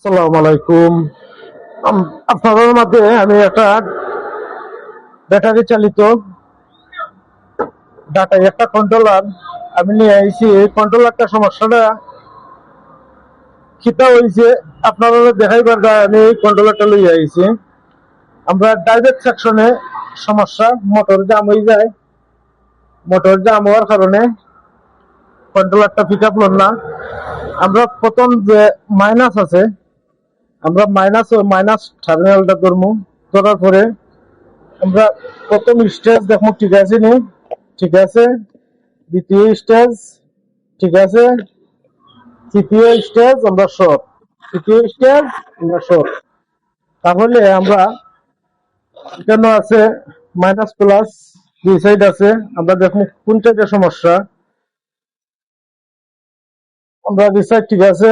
আসসালামু আলাইকুম। আপনাদের মধ্যে আমি একটা ব্যাটারি চালিত ডাটা একটা কন্ট্রোলার আমি নিয়ে আইছি। এই কন্ট্রোলারটা সমস্যাটা খিতা হয়েছে আপনারা দেখাইবার দায় আমি এই কন্ট্রোলারটা লইয়া আইছি। আমরা ডাইরেক্ট সেকশনে সমস্যা, মোটর জাম হয়ে যায়। মোটর জাম হওয়ার কারণে কন্ট্রোলারটা পিক আপ না। আমরা প্রথম যে মাইনাস আছে, আমরা মাইনাস টার্মিনালটা ধরবো। ধরার পরে আমরা প্রথম স্টেজ দেখবো ঠিক আছে নি, ঠিক আছে। দ্বিতীয় স্টেজ ঠিক আছে, তৃতীয় স্টেজ আমরা শর্ট, তৃতীয় স্টেজ আমরা শর্ট। তাহলে আমরা কেন আছে মাইনাস প্লাস দুই সাইড আছে, আমরা দেখবো কোন সাইডের সমস্যা। আমরা দুই সাইড ঠিক আছে,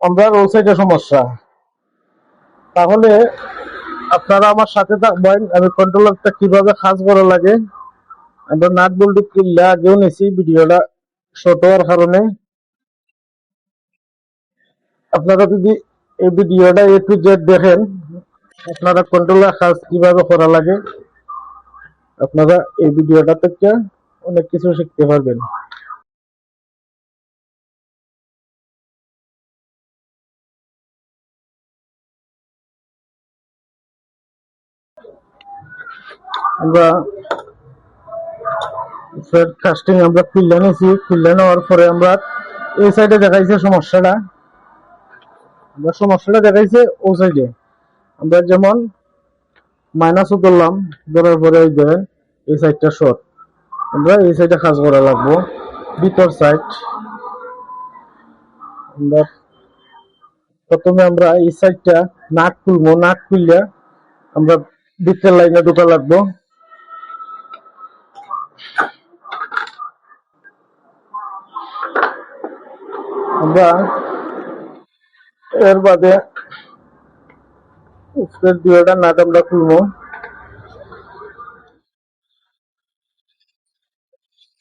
আমরা ও সাইডের সমস্যা। তাহলে আপনারা আমার সাথে থাকবেন, আমি কন্ট্রোলারটা কিভাবে কাজ করা লাগে। আমরা নাট বল্টু কিনলে আগেও নিছি, ভিডিওটা শর্ট হওয়ার কারণে। আপনারা যদি এই ভিডিওটা এ টু জেড দেখেন, আপনারা কন্ট্রোলার কাজ কিভাবে করা লাগে, আপনারা এই ভিডিওটা থেকে অনেক কিছু শিখতে পারবেন। আমরা কাস্টিং আমরা খুললে নিয়েছি, খুললে নেওয়ার পরে আমরা এই সাইডে দেখাইছে সমস্যাটা, আমরা সমস্যাটা দেখাইছে ও সাইডে। আমরা যেমন মাইনাসও ধরলাম, ধরার পরে ওই দেখেন এই সাইডটা শর্ট, আমরা এই সাইডে কাজ করা লাগবো। ভিতর সাইড আমরা প্রথমে আমরা এই সাইডটা নাট খুলবো, নাট খুললে আমরা ভিতরের লাইনে ঢোকা লাগবো। আমরা এর বাদে উপরের দুইটা নাট আমরা খুলবো।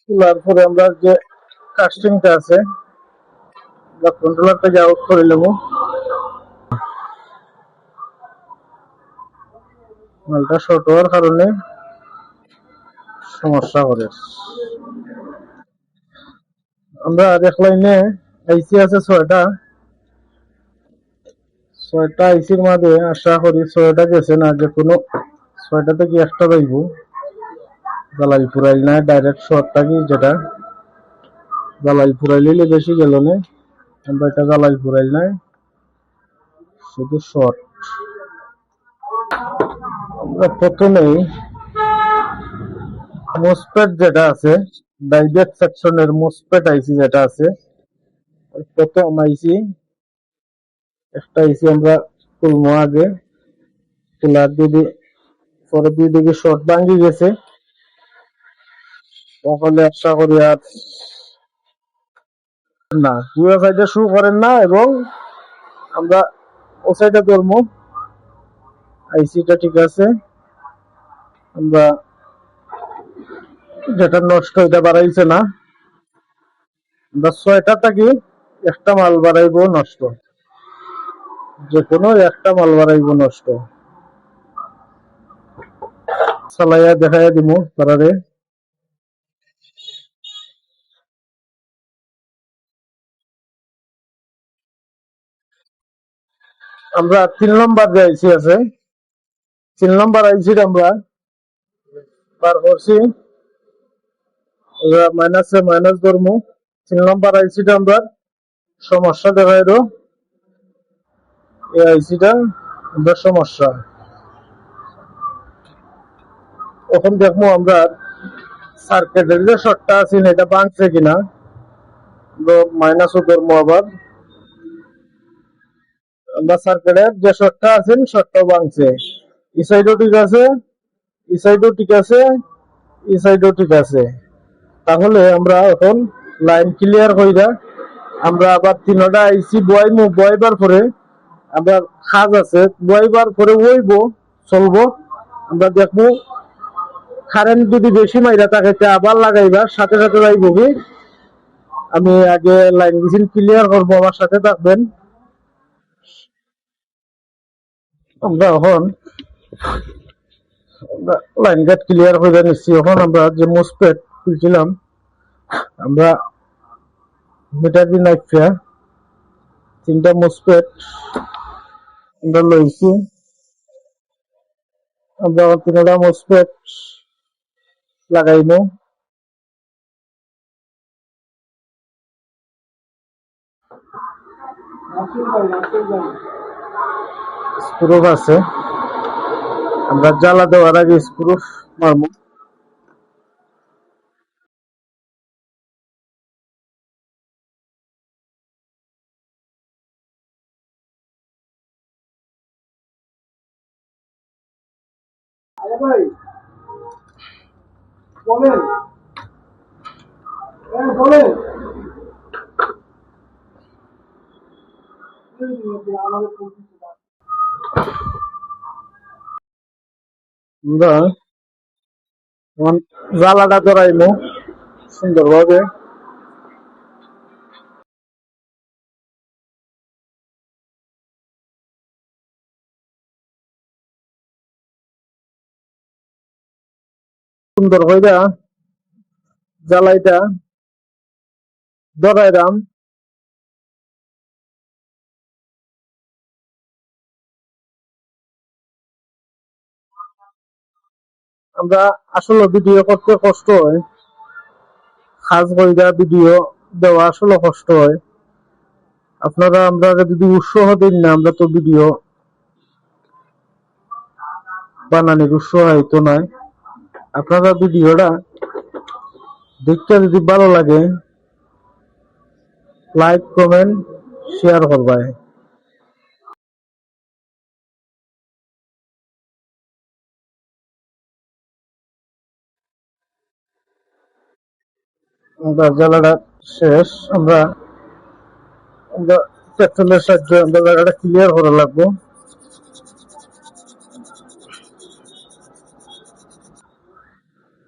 খোলার পরে আমরা যে কাস্টিংটা আছে আমরা কন্ট্রোলারটাকে আউট করে নেবো। মালটা শর্ট হওয়ার কারণে সমস্যা করে। আমরা আরেক লাইনে আইসি আছে ছয়টা, ছয়টা আইসির মাঝে আশা করি ছয়টা গেছে না, যে কোনো ছয়টা থেকে একটা যাইব। জ্বালাই ফুরাইল না, ডাইরেক্ট শর্ট থাকি যেটা জ্বালাই ফুরাইলে বেশি গেল না। আমরা এটা জ্বালাই ফুরাইল নাই, শুধু শর্ট। আমরা প্রথমেই মোসপেট যেটা আছে, ডাইরেক্ট সেকশনের মোসপেট আইসি যেটা আছে, প্রথম আইসি একটা আইসি আমরা খুলবো আগে। খোলার যদি পরে দুই দিকে শর্ট ভাঙ্গি গেছে, তাহলে আশা করি আর না দুই সাইডে শুরু করেন না, এবং আমরা ও সাইডে ধরবো। আইসিটা ঠিক আছে, আমরা যেটা নষ্ট এটা বাড়াইছে না, আমরা ছয়টা থাকি একটা মাল বাড়াইবো নষ্ট, যে কোনো একটা মাল বাড়াইবো নষ্ট। চালাইয়া দেখাইয়া দিব তারারে। আমরা 3 নম্বর যে আইসি আছে, 3 নম্বর আইসিটা আমরা বার করছি। মাইনাসে মাইনাস ধরবো। 3 নম্বর আইসিটা আমরা সমস্যা দেখাইলো, এই আইসিটা আমরা সমস্যা। এখন দেখবো আমরা সার্কিটের যে শর্টটা আছে এটা ভাঙছে কিনা। মাইনাসও ধরবো আবার, আমরা সার্কিটের যে শর্টটা আছে শর্টটাও ভাঙছে। এই সাইডও ঠিক আছে, এই সাইডও ঠিক আছে, এই সাইডও ঠিক আছে। তাহলে আমরা এখন লাইন ক্লিয়ার কইরা আমরা আবার 3টা আইসি বয়াইমু। বয়াইবার পরে আমরা কাজ আছে, বয়াইবার পরে ওইব চলবো। আমরা দেখবো কারেন্ট যদি বেশি মাইরা থাকে আবার লাগাইবার সাথে সাথে যাইব কি আমি আগে লাইন মেশিন ক্লিয়ার করবো, আমার সাথে থাকবেন। আমরা এখন লাইন গেট ক্লিয়ার করে নিচ্ছি। এখন আমরা যে মোসপেট খুলছিলাম, আমরা মিটার দিন নাইফা 3টা মোসপেট আমরা লইছি। আমরা 3টা মোসপেট লাগাইবো। স্ক্রু আছে, আমরা জ্বালা দেওয়ার আগে স্ক্রু মারবো। আমরা জ্বালাটা ধরাইবো সুন্দরভাবে। সুন্দর হইয়া জ্বালাইটা ধরাইলাম। আমরা আসলে ভিডিও করতে কষ্ট হয়, খাস কইরা ভিডিও দেওয়া আসলে কষ্ট হয়। আপনারা আমরা যদি উৎসাহ দিন না, আমরা তো ভিডিও বানানোর উৎসাহিত নয়। আপনারা ভিডিওটা দেখতে যদি ভালো লাগে, লাইক কমেন্ট শেয়ার করবাই। আমরা জ্বালাটা শেষ। আমরা আমরা পেট্রোলের সাহায্যে আমরা জায়গাটা ক্লিয়ার করা লাগবো।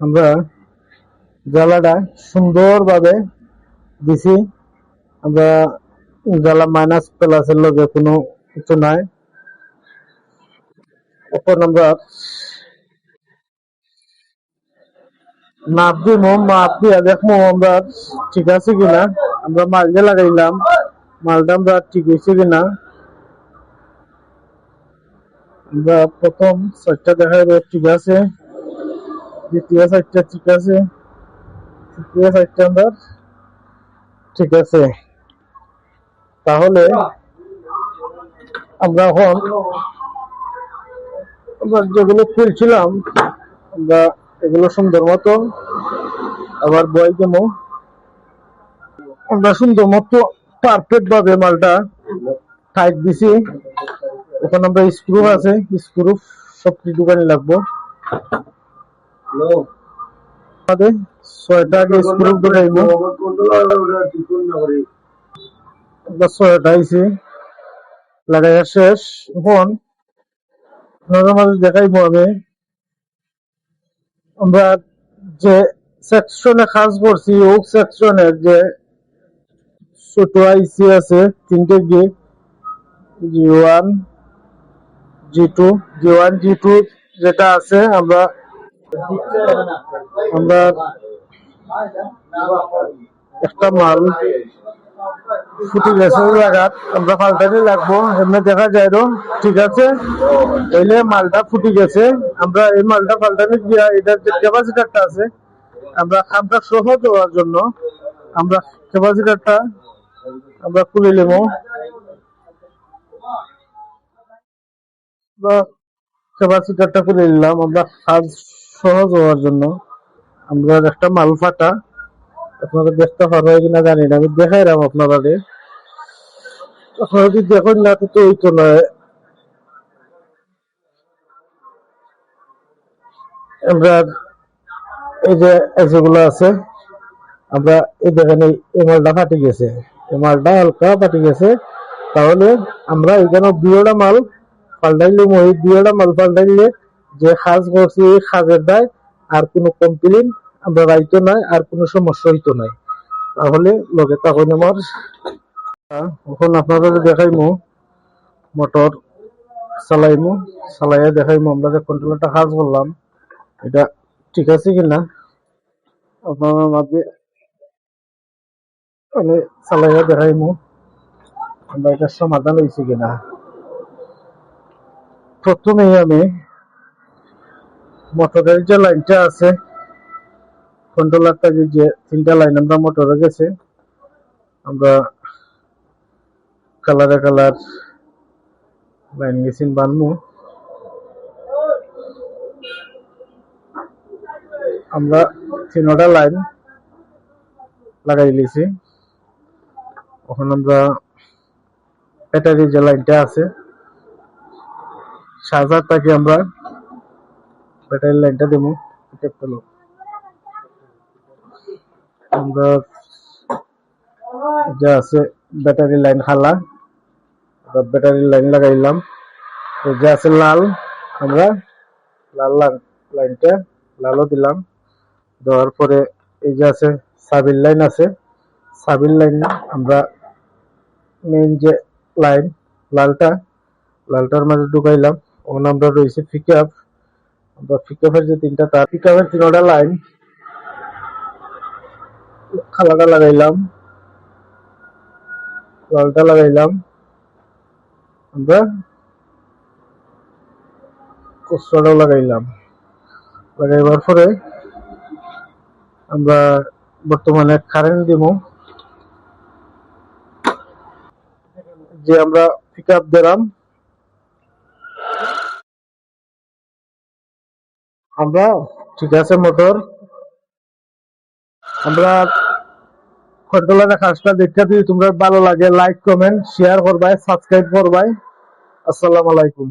আমরা জ্বালাটা সুন্দরভাবে দিছি। আমরা জ্বালা মাইনাস প্লাসের লগে কোনো কিছু নাই। এখন আমরা মাপ দিব, মাপ দিয়া দেখবো আমরা ঠিক আছে কিনা। আমরা মাল যে লাগাইলাম, মালটা আমরা ঠিক হয়েছে কিনা। আমরা প্রথম সাইডটা দেখাইবো ঠিক আছে, দ্বিতীয় সাইডটা ঠিক আছে, তৃতীয় সাইডটা আমরা ঠিক আছে। তাহলে আমরা এখন আমরা যেগুলো খুলছিলাম, আমরা এগুলো সুন্দর মতো আবার বই দেবো। আমরা সুন্দর মতো পারফেক্ট ভাবে মালটা টাইট দিছি। এখন আমরা স্ক্রু আছে, স্ক্রু সবটি দোকানে লাগবো। আমাদের 6টা আগে স্ক্রু ঢুকাইবো। আমরা 6টা আইছি লাগাইয়া শেষ। এখন আপনাদের মাঝে দেখাইবো আমি আমরা যে সেকশনে কাজ করছি, ও সেকশনের যে ছোট আইসি আছে 3টে gig, G1 G2 G1 G2 যেটা আছে, আমরা আমরা একটা মাল ফুটি গেছে জায়গাত, আমরা পাল্টানি লাগবো। এমনি দেখা যায় ঠিক আছে, তাইলে মালটা ফুটি গেছে। আমরা এই মালটা পাল্টানি দিয়া এটার যে ক্যাপাসিটারটা আছে, আমরা খামটা সহজ হওয়ার জন্য আমরা ক্যাপাসিটারটা আমরা খুলে নেব। ক্যাপাসিটারটা খুলে নিলাম আমরা কাজ সহজ হওয়ার জন্য। আমরা একটা মাল ফাটা, আপনারা দেখতে পারবেন কিনা জানি না, আমি দেখাইলাম আপনারা। আপনারা যদি দেখেন না তো ওই তো নয়। আমরা এই যে যেগুলো আছে, আমরা এই দেখেন এই মালটা ফাটি গেছে, এই মালটা হালকা ফাটি গেছে। তাহলে আমরা এখানে 2টা মাল পাল্টাইলে, ওই 2টা মাল পাল্টাইলে যে কাজ করছি এই কাজের দায় আর কোনো কমপ্লেন আমরা রাইতো নাই, আর কোনো সমস্যা হইতো নাই। তাহলে লগে তখন আমার এখন আপনাদের দেখাইমু মোটর চালাইমু, চালাইয়া দেখাইমু আমরা যে কন্ট্রোলারটা কাজ করলাম এটা ঠিক আছে কিনা আপনার মাঝে আমি চালাইয়া দেখাইমু আমরা এটা সমাধান হয়েছে কিনা। প্রথমেই আমি মোটরের যে লাইনটা আছে কন্ট্রোলারটা যে তিনটা লাইন আমরা মোটরে গেছে আমরা কালারে কালার লাইন গেছিন বানমু আমরা তিনটা লাইন লাগাই লিছি। এখন আমরা ব্যাটারি যে লাইনটা আছে চার্জারটাকে আমরা ব্যাটারি লাইনটা দেবো আমরা যা আছে ব্যাটারি লাইন খালা ব্যাটারি লাইন লাগাইলাম যা আছে লাল আমরা লাল লাইনটা লালও দিলাম দেওয়ার পরে এই যে আছে সাবির লাইন আছে সাবির লাইন আমরা মেইন যে লাইন লালটার মাঝে ঢুকাইলাম। ওখানে আমরা রয়েছে পিকআপ আমরা পিকআপের যে তিনটা তার পিকআপের তিনটা লাইন খালাটা লাগাইলাম লালটা লাগাইলাম আমরা কুচটাও লাগাইলাম। লাগাইবার পরে আমরা বর্তমানে কারেন্ট দিব যে আমরা পিকআপ দিলাম আমরা ঠিক আছে মোটর আমরা কন্ট্রোলারের কাজটা দেখতে যদি তোমরা ভালো লাগে লাইক কমেন্ট শেয়ার করবাই সাবস্ক্রাইব করবাই। আসসালামু আলাইকুম।